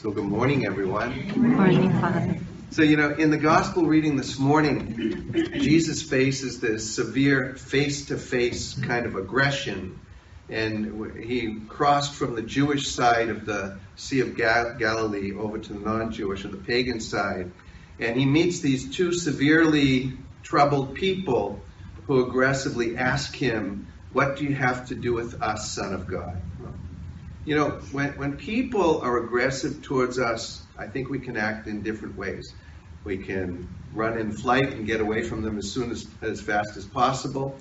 So good morning, everyone. Good morning, Father. So, in the gospel reading this morning, Jesus faces this severe face-to-face kind of aggression. And he crossed from the Jewish side of the Sea of Galilee over to the non-Jewish or the pagan side. And he meets these two severely troubled people who aggressively ask him, "What do you have to do with us, Son of God?" When people are aggressive towards us, I think we can act in different ways. We can run in flight and get away from them as fast as possible,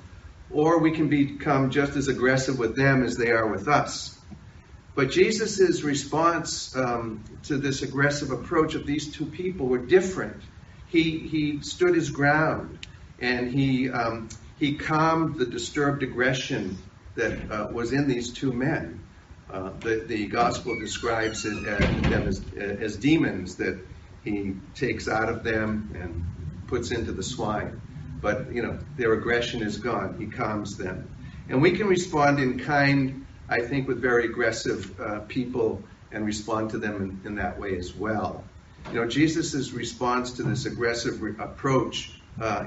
or we can become just as aggressive with them as they are with us. But Jesus' response to this aggressive approach of these two people were different. He stood his ground, and he calmed the disturbed aggression that was in these two men. The gospel describes them as demons that he takes out of them and puts into the swine. But, their aggression is gone. He calms them. And we can respond in kind, I think, with very aggressive people and respond to them in that way as well. Jesus' response to this aggressive approach,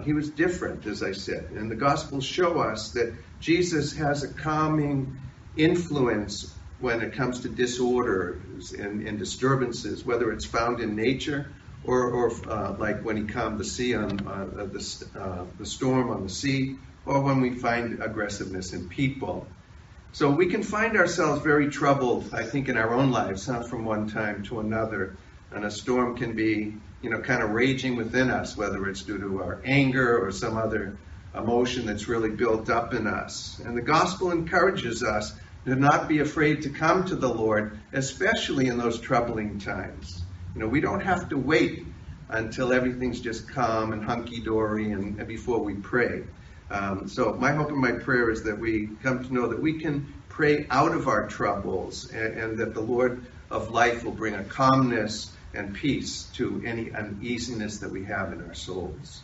he was different, as I said. And the Gospels show us that Jesus has a calming influence when it comes to disorders and disturbances, whether it's found in nature or like when he calmed the sea on the storm on the sea, or when we find aggressiveness in people. So we can find ourselves very troubled, I think, in our own lives, from one time to another. And a storm can be, kind of raging within us, whether it's due to our anger or some other emotion that's really built up in us. And the gospel encourages us to not be afraid to come to the Lord, especially in those troubling times. We don't have to wait until everything's just calm and hunky-dory and before we pray. So my hope and my prayer is that we come to know that we can pray out of our troubles, and that the Lord of life will bring a calmness and peace to any uneasiness that we have in our souls.